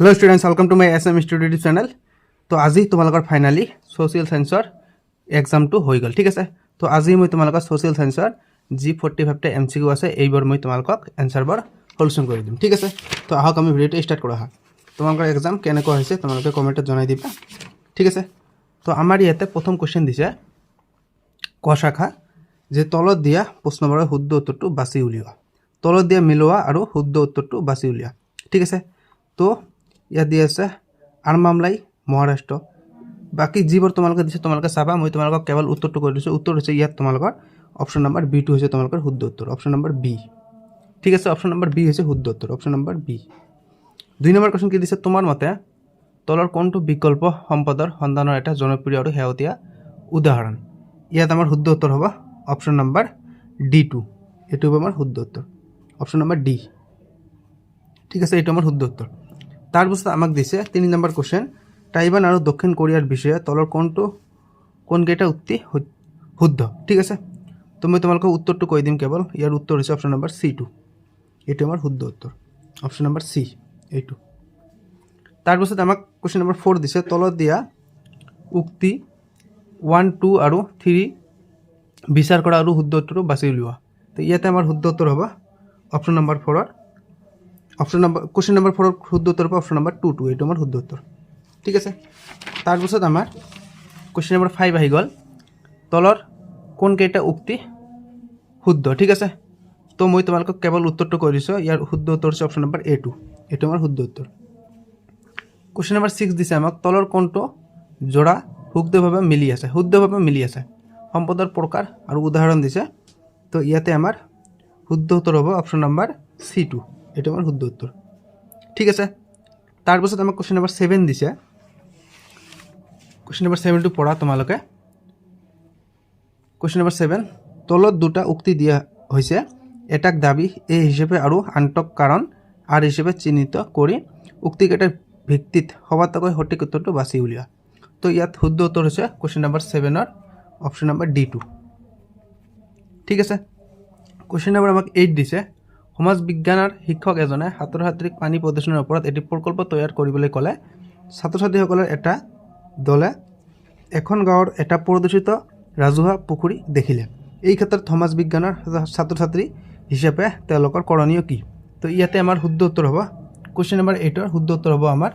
Hello students, welcome to my SM studio YouTube channel. तो आज तुम्हारा फाइनाली सोशल साइंसर एग्जाम तो हो गल। ठीक है, तो आज मैं तुम्हारा सोशल साइंसर G45 MCQ আছে এইবাৰ মই তোমালোকক এনসাৰবোৰ সলিউশন কৰি দিম। ঠিক আছে, তো আহক আমি ভিডিওটো স্টাৰ্ট কৰা। তোমালোকৰ এক্সাম কেনেকুৱা হৈছে তোমালোকে কমেন্টত জনাই দিবা। ঠিক আছে, তো আমাৰ ইয়াতে প্ৰথম কোশ্চেন দিছে ক শাখা যে তলত দিয়া প্ৰশ্নবোৰৰ শুদ্ধ উত্তৰটো বাছি উলিওৱা। তলত দিয়া মিলোৱা আৰু শুদ্ধ উত্তৰটো বাছি উলিওৱা। ঠিক আছে, তো ইয়াত দিয়া আছে আৰমামলাই মহাৰাষ্ট্ৰ। বাকি যিবোৰ তোমালোকে দিছে তোমালোকে চাবা, মই তোমালোকক কেৱল উত্তৰটো কৈ দিছোঁ। উত্তৰ হৈছে ইয়াত তোমালোকৰ অপশ্যন নম্বৰ বি টু হৈছে তোমালোকৰ শুদ্ধ উত্তৰ, অপশ্যন নম্বৰ বি। ঠিক আছে, অপশ্যন নম্বৰ বি হৈছে শুদ্ধ উত্তৰ, option number B. 2 number question কি দিছে, তোমাৰ মতে তলৰ কোনটো বিকল্প সম্পদৰ সন্ধানৰ এটা জনপ্ৰিয় আৰু শেহতীয়া উদাহৰণ। ইয়াত আমাৰ শুদ্ধ উত্তৰ হ'ব অপশ্যন নম্বৰ ডি টু। এইটো হ'ব আমাৰ শুদ্ধ উত্তৰ, অপশ্যন নম্বৰ ডি। ঠিক আছে, এইটো আমাৰ শুদ্ধ উত্তৰ। তাৰ পিছত আমাক দিছে 3 নম্বৰ কোশ্চেন, টাইৱান আৰু দক্ষিণ কোৰিয়াৰ বিষয়ে তলৰ কোনকেইটা উক্তি শুদ্ধ। ঠিক আছে, তো মই তোমালোকক উত্তৰটো কৈ দিম কেৱল। ইয়াৰ উত্তৰ হৈছে অপশ্যন নম্বৰ চি টু। এইটো আমাৰ শুদ্ধ উত্তৰ, অপশ্যন নম্বৰ চি এইটো। তাৰ পিছত আমাক কোশ্চেন নম্বৰ 4 দিছে, তলত দিয়া উক্তি 1, 2 আৰু 3 বিচাৰ কৰা আৰু শুদ্ধ উত্তৰটো বাছি উলিওৱা। তো ইয়াতে আমাৰ শুদ্ধ উত্তৰ হ'ব অপশ্যন নম্বৰ 4ৰ অপশ্যন নম্বৰ কোশ্চেন নম্বৰ 4ৰ শুদ্ধ উত্তৰ হ'ব অপশ্যন নম্বৰ 2, এইটো আমাৰ শুদ্ধ উত্তৰ। ঠিক আছে, তাৰপিছত আমাৰ কোশ্চেন নম্বৰ 5 আহি গ'ল, তলৰ কোনকেইটা উক্তি শুদ্ধ। ঠিক আছে, তো মই তোমালোকক কেৱল উত্তৰটো কৈ দিছোঁ। ইয়াৰ শুদ্ধ উত্তৰ হৈছে অপশ্যন নম্বৰ A2, এইটো আমাৰ শুদ্ধ উত্তৰ। কোশ্চেন নম্বৰ 6 দিছে আমাক, তলৰ কোনটো যোৰা শুদ্ধভাৱে মিলি আছে। শুদ্ধভাৱে মিলি আছে সম্পদৰ প্ৰকাৰ আৰু উদাহৰণ দিছে। তো ইয়াতে আমাৰ শুদ্ধ উত্তৰ হ'ব অপশ্যন নম্বৰ C2, এইটো আমাৰ শুদ্ধ উত্তৰ। ঠিক আছে, তাৰপিছত আমাক কোশ্চেন নম্বৰ 7 দিছে। কোশ্চেন নম্বৰ 7টো পঢ়া তোমালোকে। কোশ্চেন নম্বৰ 7, তলত দুটা উক্তি দিয়া হৈছে, এটাক দাবী এ হিচাপে আৰু আনটোক কাৰণ আৰ হিচাপে চিহ্নিত কৰি উক্তিকেইটাৰ ভিত্তিত সবাতোকৈ সঠিক উত্তৰটো বাছি উলিওৱা। তো ইয়াত শুদ্ধ উত্তৰ হৈছে কোশ্চেন নম্বৰ 7ৰ অপশ্যন নম্বৰ D2। ঠিক আছে, কোশ্চেন নম্বৰ আমাক 8 দিছে, সমাজ বিজ্ঞানৰ শিক্ষক এজনে ছাত্ৰ ছাত্ৰীক পানী প্ৰদূষণৰ ওপৰত এটি প্ৰকল্প তৈয়াৰ কৰিবলৈ ক'লে। ছাত্ৰ ছাত্ৰীসকলৰ এটা দলে এখন গাঁৱৰ এটা প্ৰদূষিত ৰাজহুৱা পুখুৰী দেখিলে। এই ক্ষেত্ৰত সমাজ বিজ্ঞানৰ ছাত্ৰ ছাত্ৰী হিচাপে তেওঁলোকৰ কৰণীয় কি। তো ইয়াতে আমাৰ শুদ্ধ উত্তৰ হ'ব কোশ্চেন নম্বৰ 8ৰ শুদ্ধ উত্তৰ হ'ব আমাৰ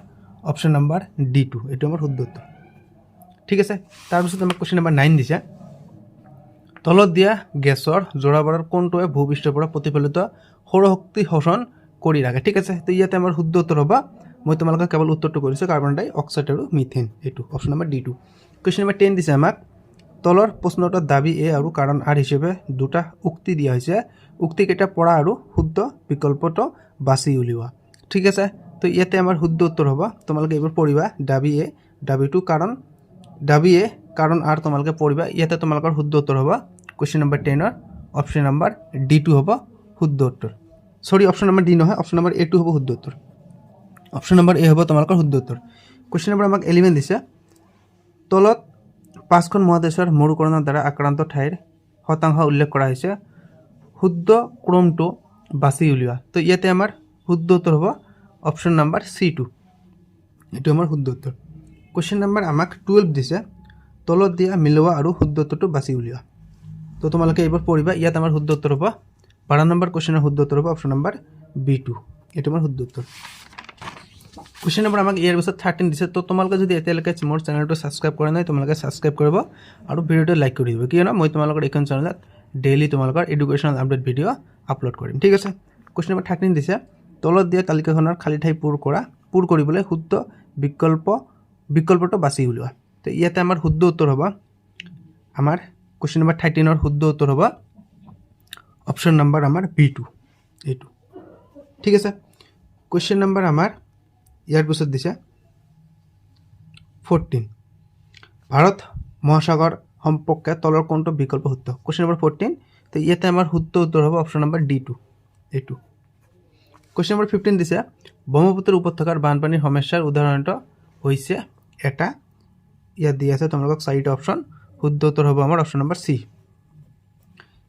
অপশ্যন নম্বৰ D2, এইটো আমাৰ শুদ্ধ উত্তৰ। ঠিক আছে, তাৰপিছত আমাক কোশ্চেন নম্বৰ 9 দিছে, তলত দিয়া গেছৰ যোৰাবাৰৰ কোনটোৱে ভূপৃষ্ঠৰ পৰা প্ৰতিফলিত সৌৰশক্তি শোষণ কৰি ৰাখে। ঠিক আছে, তো ইয়াতে আমাৰ শুদ্ধ উত্তৰ হ'ব, মই তোমালোকক কেৱল উত্তৰটো কৰিছোঁ, কাৰ্বন ডাই অক্সাইড আৰু মিথেন, এইটো option number D2। Question number 10 দিছে আমাক, তলৰ প্ৰশ্নটোত দাবী এ আৰু কাৰণ আৰ হিচাপে দুটা উক্তি দিয়া হৈছে, উক্তিকেইটা পঢ়া আৰু শুদ্ধ বিকল্পটো বাছি উলিওৱা। ঠিক আছে, তো ইয়াতে আমাৰ শুদ্ধ উত্তৰ হ'ব, তোমালোকে এইবোৰ পঢ়িবা, দাবী এ, দাবী এ কাৰণ আৰ তোমালোকে পঢ়িবা। ইয়াতে তোমালোকৰ শুদ্ধ উত্তৰ হ'ব কোশ্চেন নম্বৰ 10ৰ অপশ্যন নম্বৰ D2 হ'ব শুদ্ধ উত্তৰ। সৰি, অপশ্যন নম্বৰ D নহয়, অপশ্যন নম্বৰ A2 হ'ব শুদ্ধ উত্তৰ, অপশ্যন নম্বৰ A হ'ব তোমালোকৰ শুদ্ধ উত্তৰ। কোশ্চেন নম্বৰ আমাক 11 দিছে, তলত 5খন মহাদেশৰ মৰুকৰণৰ দ্বাৰা আক্ৰান্ত ঠাইৰ শতাংশ উল্লেখ কৰা হৈছে, শুদ্ধ ক্ৰমটো বাছি উলিওৱা। তো ইয়াতে আমাৰ শুদ্ধ উত্তৰ হ'ব অপশ্যন নম্বৰ C2, এইটো আমাৰ শুদ্ধ উত্তৰ। কোশ্চেন নম্বৰ আমাক 12 দিছে, তলত দিয়া মিলোৱা আৰু শুদ্ধ উত্তৰটো বাছি উলিওৱা। তো তোমালোকে এইবোৰ পঢ়িবা। ইয়াত আমাৰ শুদ্ধ উত্তৰ হ'ব 12 নম্বৰ কোশ্চেনৰ শুদ্ধ উত্তৰ হ'ব অপশ্যন নম্বৰ B2, এইটো আমাৰ শুদ্ধ উত্তৰ। কোশ্চেন নম্বৰ আমাক ইয়াৰ পিছত 13 দিছে, তো তোমালোকে যদি এতিয়ালৈকে মোৰ চেনেলটো ছাবস্ক্ৰাইব কৰা নাই তোমালোকে ছাবস্ক্ৰাইব কৰিব আৰু ভিডিঅ'টো লাইক কৰি দিব, কিয়নো মই তোমালোকৰ এইখন চেনেলত ডেইলি তোমালোকৰ এডুকেশ্যনেল আপডেট ভিডিঅ' আপলোড কৰিম। ঠিক আছে, কোশ্চেন নম্বৰ 13 দিছে, তলত দিয়া তালিকাখনৰ খালী ঠাই পূৰ কৰিবলৈ শুদ্ধ বিকল্পটো বাছি উলিওৱা। তো ইয়াতে আমাৰ শুদ্ধ উত্তৰ হ'ব আমাৰ কোশ্চেন নম্বৰ 13ৰ শুদ্ধ উত্তৰ হ'ব অপশ্যন নম্বৰ আমাৰ B2, এইটো। ঠিক আছে, কোশ্চেন নম্বৰ আমাৰ ইয়াৰ পিছত দিছে 14, ভাৰত মহাসাগৰ সম্পৰ্কে তলৰ কোনটো বিকল্প শুদ্ধ। কোশ্চেন নম্বৰ 14, তো ইয়াতে আমাৰ শুদ্ধ উত্তৰ হ'ব অপশ্যন নম্বৰ D2, এইটো। কোশ্চেন নম্বৰ 15 দিছে, ব্ৰহ্মপুত্ৰ উপত্যকাৰ বানপানীৰ সমস্যাৰ উদাহৰণটো হৈছে এটা। ইয়াত দিয়া আছে তোমালোকক 4টা অপশ্যন, শুদ্ধ উত্তৰ হ'ব আমাৰ option number C।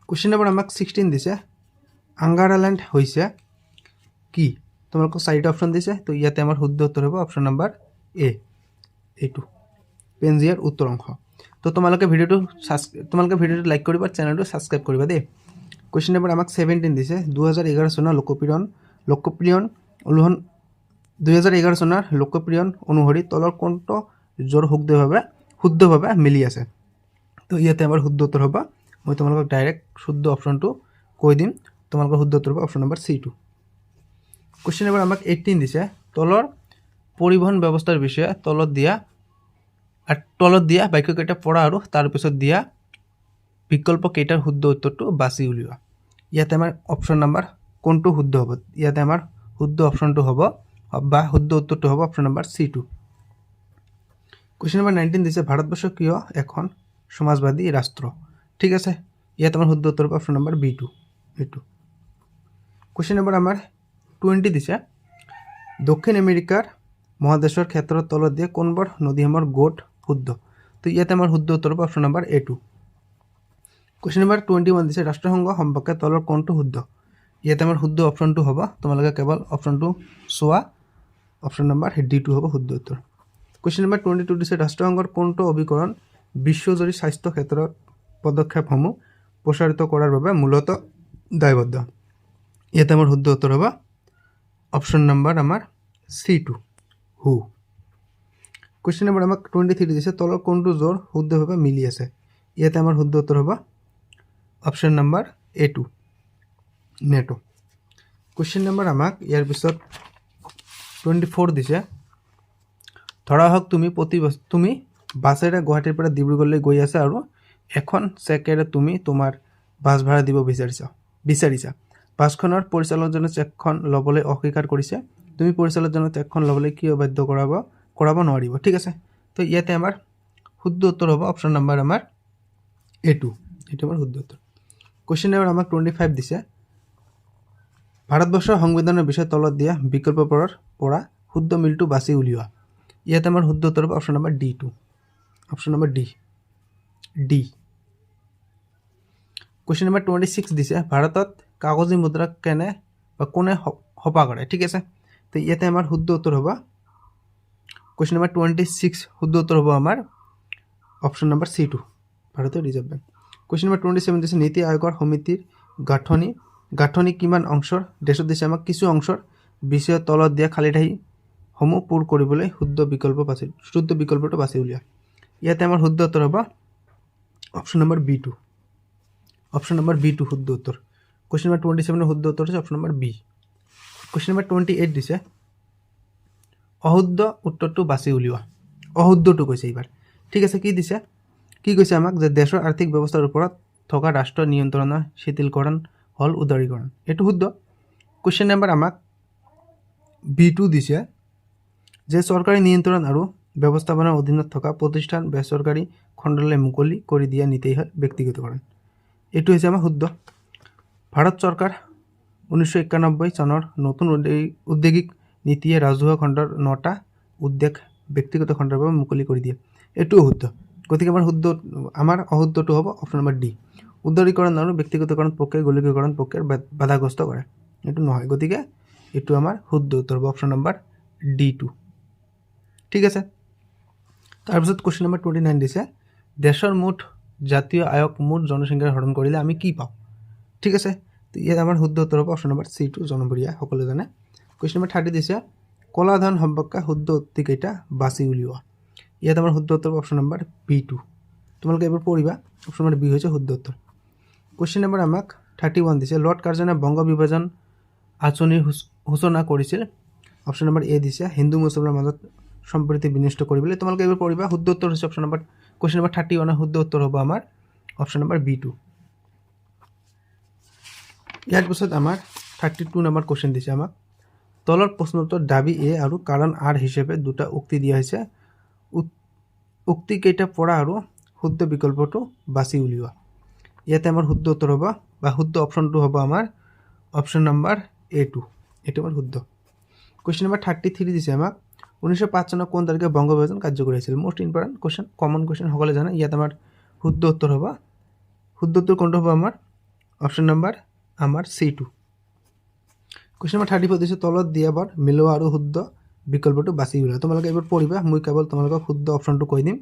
Question number আমাক 16 দিছে, আংগাৰাল্যান্ড হৈছে কি। তো তোমালোকক 4টা অপশ্যন দিছে। তো ইয়াতে আমাৰ শুদ্ধ উত্তৰ হ'ব অপশ্যন নম্বৰ এ, এইটো পেঞ্জিয়াৰ উত্তৰ অংশ। তো তোমালোকে ভিডিঅ'টো লাইক কৰিবা, চেনেলটো ছাবস্ক্ৰাইব কৰিবা দেই। কুৱেশ্যন নম্বৰ আমাক 17 দিছে। 2011 চনৰ লোকপ্ৰিয় অনুসৰি তলৰ কোনটো জোৰ শুদ্ধভাৱে মিলি আছে। তো ইয়াতে আমাৰ শুদ্ধ উত্তৰ হ'ব, মই তোমালোকক ডাইৰেক্ট শুদ্ধ অপশ্যনটো কৈ দিম। তোমালোকৰ শুদ্ধ উত্তৰ হ'ব option number C2। Question number আমাক 18 দিছে। তলৰ পৰিবহণ ব্যৱস্থাৰ বিষয়ে তলত দিয়া বাক্যকেইটা পঢ়া আৰু তাৰপিছত দিয়া বিকল্প কেইটাৰ শুদ্ধ উত্তৰটো বাছি উলিওৱা। ইয়াতে আমাৰ অপশ্যন নম্বৰ কোনটো শুদ্ধ হ'ব? ইয়াতে আমাৰ শুদ্ধ অপশ্যনটো হ'ব বা শুদ্ধ উত্তৰটো হ'ব option number C2। Question number 19 দিছে। ভাৰতবৰ্ষ কিয় এখন সমাজবাদী ৰাষ্ট্ৰ? ঠিক আছে, ইয়াত আমাৰ শুদ্ধ উত্তৰ হ'ব অপশ্যন নম্বৰ B2, এইটো। কুৱেশ্যন নম্বৰ আমাৰ 20 দিছে। দক্ষিণ আমেৰিকাৰ মহাদেশৰ ক্ষেত্ৰত তলত দিয়া কোনবোৰ নদীসমূহৰ গোট শুদ্ধ? তো ইয়াতে আমাৰ শুদ্ধ উত্তৰ হ'ব option number A2। Question number 21 দিছে। ৰাষ্ট্ৰসংঘ সম্পৰ্কে তলৰ কোনটো শুদ্ধ? ইয়াতে আমাৰ শুদ্ধ অপশ্যনটো হ'ব, তোমালোকে কেৱল অপশ্যনটো চোৱা, অপশ্যন নম্বৰ D2 হ'ব শুদ্ধ উত্তৰ। কুৱেশ্যন নম্বৰ 22 দিছে। ৰাষ্ট্ৰসংঘৰ কোনটো অভিকৰণ বিশ্বজুৰি স্বাস্থ্য ক্ষেত্ৰত পদক্ষেপসমূহ প্ৰসাৰিত কৰাৰ বাবে মূলতঃ দায়বদ্ধ? ইয়াতে আমাৰ শুদ্ধ উত্তৰ হ'ব অপশ্যন নম্বৰ আমাৰ C2, হু। কুৱেশ্যন নম্বৰ আমাক 23 দিছে। তলৰ কোনটো জোৰ শুদ্ধভাৱে মিলি আছে? ইয়াতে আমাৰ শুদ্ধ উত্তৰ হ'ব অপশ্যন নম্বৰ A2, নেটো। কুৱেশ্যন নম্বৰ আমাক ইয়াৰ পিছত 24 দিছে। ধৰা হওক তুমি বাছেৰে গুৱাহাটীৰ পৰা ডিব্ৰুগড়লৈ গৈ আছা আৰু এখন চেকেৰে তুমি তোমাৰ বাছ ভাড়া দিব বিচাৰিছা। বাছখনৰ পৰিচালকজনে চেকখন ল'বলৈ অস্বীকাৰ কৰিছে। তুমি পৰিচালকজনক চেকখন ল'বলৈ কিয় বাধ্য কৰাব নোৱাৰিব? ঠিক আছে, তো ইয়াতে আমাৰ শুদ্ধ উত্তৰ হ'ব অপশ্যন নম্বৰ আমাৰ A2, এইটো আমাৰ শুদ্ধ উত্তৰ। কুৱেশ্যন নম্বৰ আমাক 25 দিছে। ভাৰতবৰ্ষৰ সংবিধানৰ বিষয়ে তলত দিয়া বিকল্পবোৰৰ পৰা শুদ্ধ মিলটো বাছি উলিওৱা। ইয়াতে আমাৰ শুদ্ধ উত্তৰ হ'ব option number D2, option number D. Question number 26 দিছে। ভাৰতত কাগজী মুদ্ৰা কোনে সপা কৰে? ঠিক আছে, তো ইয়াতে আমাৰ শুদ্ধ উত্তৰ হ'ব কুৱেশ্যন নম্বৰ 26, শুদ্ধ উত্তৰ হ'ব আমাৰ অপশ্যন নম্বৰ C2, ভাৰতীয় ৰিজাৰ্ভ বেংক। কুৱেশ্যন নম্বৰ 27 দিছে। নীতি আয়োগৰ সমিতিৰ গাঁথনি কিমান অংশৰ? দেশত দিছে আমাক কিছু অংশৰ বিষয়ে তলত দিয়া খালী ঠাইসমূহ পূৰ কৰিবলৈ শুদ্ধ বিকল্পটো বাছি উলিওৱা। ইয়াতে আমাৰ শুদ্ধ উত্তৰ হ'ব option number B2, option number B2 শুদ্ধ উত্তৰ। কুৱেশ্যন নম্বৰ 27 শুদ্ধ উত্তৰ হৈছে option number B। Question number 28 দিছে। অশুদ্ধ উত্তৰটো বাছি উলিওৱা। অশুদ্ধটো কৈছে এইবাৰ। ঠিক আছে, কি কৈছে আমাক যে দেশৰ আৰ্থিক ব্যৱস্থাৰ ওপৰত থকা ৰাষ্ট্ৰ নিয়ন্ত্ৰণৰ শিথিলকৰণ হ'ল উদাৰীকৰণ, এইটো শুদ্ধ। কুৱেশ্যন নম্বৰ আমাক B2 দিছে যে চৰকাৰী নিয়ন্ত্ৰণ আৰু ব্যৱস্থাপনাৰ অধীনত থকা প্ৰতিষ্ঠান বেচৰকাৰী খণ্ডলৈ মুকলি কৰি দিয়া নীতিয়ে হ'ল ব্যক্তিগতকৰণ, এইটো হৈছে আমাৰ শুদ্ধ। ভাৰত চৰকাৰ 1991 চনৰ নতুন ঔদ্যোগিক নীতিয়ে ৰাজহুৱা খণ্ডৰ 9টা উদ্যোগ ব্যক্তিগত খণ্ডৰ বাবে মুকলি কৰি দিয়ে, এইটোও শুদ্ধ। গতিকে আমাৰ অশুদ্ধটো হ'ব অপশ্যন নম্বৰ ডি। উদাৰীকৰণ আৰু ব্যক্তিগতকৰণ প্ৰক্ৰিয়া গোলকীয়কৰণ প্ৰক্ৰিয়াৰ বাধাগ্ৰস্ত কৰে, এইটো নহয়। গতিকে এইটো আমাৰ শুদ্ধ উত্তৰ হ'ব অপশ্যন নম্বৰ D2। ঠিক আছে, তাৰপিছত কুৱেশ্যন নম্বৰ 29 দিছে। দেশৰ মুঠ জাতীয় আয়ক মুঠ জনসংখ্যাৰ হৰণ কৰিলে আমি কি পাওঁ? ঠিক আছে, ইয়াত আমাৰ শুদ্ধ উত্তৰ হ'ব অপশ্যন নম্বৰ C2, জনবহুল সকলোৱে জানে। কুৱেশ্যন নম্বৰ 30 দিছে। কলা ধন সম্পৰ্কে শুদ্ধ উক্তি কেইটা বাছি উলিওৱা। ইয়াত আমাৰ শুদ্ধ উত্তৰ অপশ্যন নম্বৰ B2, তোমালোকে এইবোৰ পঢ়িবা। অপশ্যন নম্বৰ B হৈছে শুদ্ধ উত্তৰ। কুৱেশ্যন নম্বৰ আমাক 31 দিছে। লৰ্ড কাৰ্জনে বংগ বিভাজন আঁচনিৰ সূচনা কৰিছিল। অপশ্যন নম্বৰ A দিছে হিন্দু মুছলমানৰ মাজত সম্প্ৰীতি বিনষ্ট কৰিবলৈ। তোমালোকে এইবোৰ পঢ়িবা। শুদ্ধ উত্তৰ হৈছে অপশ্যন নম্বৰ কুৱেশ্যন নম্বৰ 31, শুদ্ধ উত্তৰ হ'ব আমাৰ অপশ্যন নম্বৰ B2। ইয়াৰ পিছত আমাৰ 32 নম্বৰ কুৱেশ্যন দিছে আমাক। তলৰ প্ৰশ্নটোৰ দাবী A আৰু কাৰণ R হিচাপে দুটা উক্তি দিয়া হৈছে। উক্তি কেইটা পঢ়া আৰু শুদ্ধ বিকল্পটো বাছি উলিওৱা। ইয়াতে আমাৰ শুদ্ধ উত্তৰ হ'ব বা শুদ্ধ অপশ্যনটো হ'ব আমাৰ অপশ্যন নম্বৰ A2, এইটো আমাৰ শুদ্ধ। কুৱেশ্যন নম্বৰ 33 দিছে আমাক। 1905 চনৰ কোন তাৰিখে বংগ বিভাজন কাৰ্যকৰী হৈছিল? Most important question, common question, সকলোৱে জানে। ইয়াত আমাৰ শুদ্ধ উত্তৰ হ'ব, শুদ্ধ উত্তৰ কোনটো হ'ব আমাৰ অপশ্যন নম্বৰ আমাৰ C2। কুৱেশ্যন নম্বৰ 34 দিছে তলত দিয়াবাৰ মিলোৱা আৰু শুদ্ধ বিকল্পটো বাছি উলিওৱা তোমালোকে এইবাৰ পঢ়িবা মই কেৱল তোমালোকক শুদ্ধ অপশ্যনটো কৈ দিম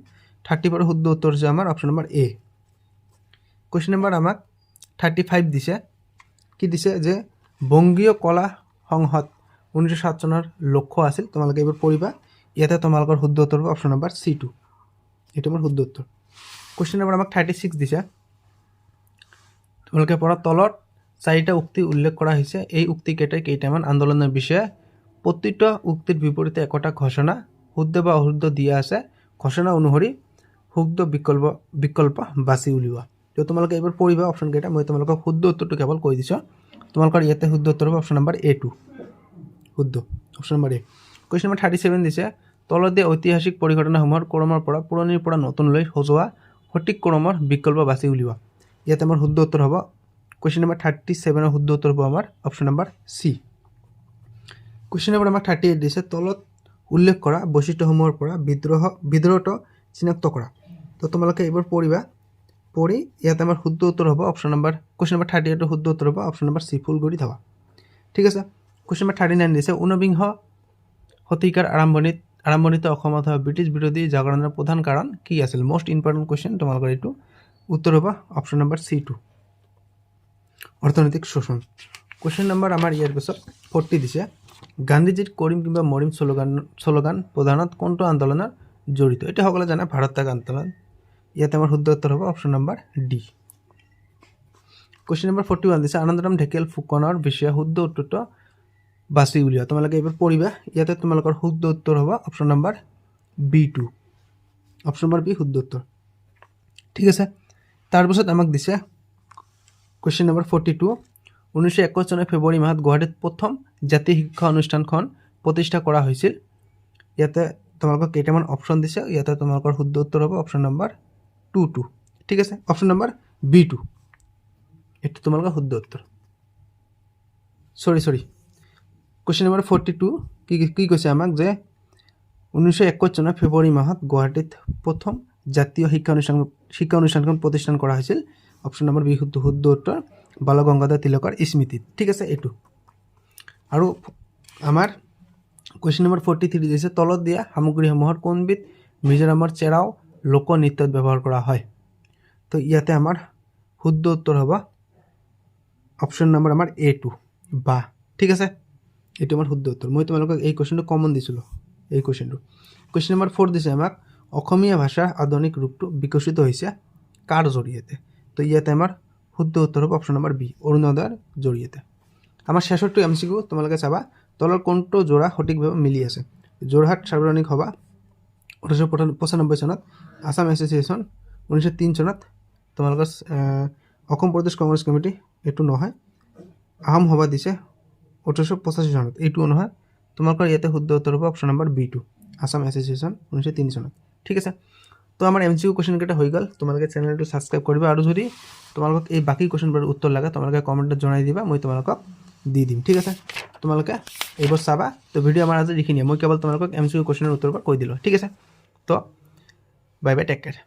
34 শুদ্ধ উত্তৰ হৈছে আমাৰ অপশ্যন নম্বৰ এ কুৱেশ্যন নম্বৰ আমাক 35 দিছে কি দিছে যে বংগীয় কলা সংসদ 1907 চনৰ লক্ষ্য আছিল তোমালোকে এইবাৰ পঢ়িবা ইয়াতে তোমালোকৰ শুদ্ধ উত্তৰ হ'ব অপশ্যন নম্বৰ C2 এটো মোৰ শুদ্ধ উত্তৰ কুৱেশ্যন নম্বৰ আমাক 36 দিছে তোমালোকে পঢ়া তলত চাৰিটা উক্তি উল্লেখ কৰা হৈছে এই উক্তি কেইটামান আন্দোলনৰ বিষয়ে প্ৰতিটো উক্তিৰ বিপৰীতে একোটা ঘোষণা শুদ্ধ বা অশুদ্ধ দিয়া আছে ঘোষণা অনুসৰি শুদ্ধ বিকল্প বাছি উলিওৱা তো তোমালোকে এইবাৰ পঢ়িবা অপশ্যন কেইটা মই তোমালোকক শুদ্ধ উত্তৰটো কেৱল কৈ দিছো তোমালোকৰ ইয়াতে শুদ্ধ উত্তৰ হ'ব অপশ্যন নম্বৰ A2 শুদ্ধ option number A question number 37 দিছে তলত দিয়া ঐতিহাসিক পৰিঘটনাসমূহৰ ক্ৰমৰ পৰা পুৰণিৰ পৰা নতুনলৈ সজোৱা সঠিক ক্ৰমৰ বিকল্প বাছি উলিওৱা ইয়াতে আমাৰ শুদ্ধ উত্তৰ হ'ব কুৱেশ্যন নম্বৰ 37 শুদ্ধ উত্তৰ হ'ব আমাৰ option number C question number আমাক 38 দিছে তলত উল্লেখ কৰা বৈশিষ্ট্যসমূহৰ পৰা বিদ্ৰোহটো চিনাক্ত কৰা তো তোমালোকে এইবাৰ পঢ়িবা পঢ়ি ইয়াতে আমাৰ শুদ্ধ উত্তৰ হ'ব অপশ্যন নম্বৰ কুৱেশ্যন নম্বৰ 38 শুদ্ধ উত্তৰ হ'ব option number C Phulaguri Dhewa ঠিক আছে কুৱেশ্যন নম্বৰ 39 দিছে ঊনবিংশ শতিকাৰ আৰম্ভণিতে অসমত হোৱা ব্ৰিটিছ বিৰোধী জাগৰণৰ প্ৰধান কাৰণ কি আছিল মোষ্ট ইম্পৰ্টেণ্ট কুৱেশ্যন তোমালোকৰ এইটো উত্তৰ হ'ব অপশ্যন নম্বৰ C2 অৰ্থনৈতিক শোষণ কুৱেশ্যন নম্বৰ আমাৰ ইয়াৰ পিছত 40 দিছে গান্ধীজিৰ কৰিম কিংবা মৰিম স্লোগান প্ৰধানত কোনটো আন্দোলনৰ জড়িত এটা সকলে জানে ভাৰত ত্যাগ আন্দোলন ইয়াতে আমাৰ শুদ্ধ উত্তৰ হ'ব option number D question number 41 দিছে আনন্দৰাম ঢেকিয়াল ফুকনৰ বিষয়ে শুদ্ধ উত্তৰটো বাছি উলিওৱা তোমালোকে এইবাৰ পঢ়িবা ইয়াতে তোমালোকৰ শুদ্ধ উত্তৰ হ'ব option number B2 option number B শুদ্ধ উত্তৰ ঠিক আছে তাৰপিছত আমাক দিছে কুৱেশ্যন নম্বৰ 42 1921 চনৰ ফেব্ৰুৱাৰী মাহত গুৱাহাটীত প্ৰথম জাতীয় শিক্ষা অনুষ্ঠানখন প্ৰতিষ্ঠা কৰা হৈছিল ইয়াতে তোমালোকক কেইটামান অপশ্যন দিছে ইয়াতে তোমালোকৰ শুদ্ধ উত্তৰ হ'ব অপশ্যন নম্বৰ 22 ঠিক আছে অপশ্যন নম্বৰ B2 এটো তোমালোকৰ শুদ্ধ উত্তৰ সৰি কুৱেশ্যন নম্বৰ 42 কি কৈছে আমাক যে 1921 চনৰ ফেব্ৰুৱাৰী মাহত গুৱাহাটীত প্ৰথম জাতীয় শিক্ষা অনুষ্ঠানখন প্ৰতিষ্ঠান কৰা হৈছিল অপশ্যন নম্বৰ বি শুদ্ধ উত্তৰ বাল গংগাধৰ তিলকৰ স্মৃতিত ঠিক আছে এটো আৰু আমাৰ কুৱেশ্যন নম্বৰ 43 দিছে তলত দিয়া সামগ্ৰীসমূহৰ কোনবিধ মিজোৰামৰ চেৰাও লোকনৃত্যত ব্যৱহাৰ কৰা হয় তো ইয়াতে আমাৰ শুদ্ধ উত্তৰ হ'ব অপশ্যন নম্বৰ আমাৰ A2 বা ঠিক আছে এটো আমাৰ শুদ্ধ উত্তৰ মই তোমালোকক এই কোৱেশ্যনটো কমন দিছিলো এই কোৱেশ্যনটো কুৱেশ্যন নম্বৰ 4 দিছে আমাক অসমীয়া ভাষাৰ আধুনিক ৰূপটো বিকশিত হৈছে কাৰ জৰিয়তে তো ইয়াতে আমাৰ শুদ্ধ উত্তৰ হ'ব অপশ্যন নম্বৰ বি অৰুণোদয়ৰ জৰিয়তে আমাৰ শেষৰটো এমসিকিউ তোমালোকে চাবা তলৰ কোনটো জোৰা সঠিকভাৱে মিলি আছে যোৰহাট সাৰ্বজনীন সভা 1995 চনত আসাম এছ'চিয়েশ্যন 1903 চনত তোমালোকৰ অসম প্ৰদেশ কংগ্ৰেছ কমিটি এটো নহয় আহোম সভা দিছে 1885 চনত এইটো নহয় তোমালোকৰ ইয়াতে শুদ্ধ উত্তৰ হ'ব option number B2 Assam association 1903 চনত ঠিক আছে তো আমাৰ এমসিকিউ কোৱেশ্যন কেইটা হৈ গ'ল তোমালোকে চেনেলটো সাবস্ক্ৰাইব কৰিবা আৰু যদি তোমালোকক এই বাকি কোৱেশ্যনবোৰ উত্তৰ লাগে তোমালোকে কমেণ্টত জনাই দিবা মই তোমালোকক দি দিম ঠিক আছে তোমালোকে এইবোৰ চাবা তো ভিডিও আমাৰ আজি এইখিনিয়ে মই কেৱল তোমালোকক এমসিকিউ কোৱেশ্যনৰ উত্তৰবোৰ কৈ দিলো ঠিক আছে তো বাই বাই টেক কেয়াৰ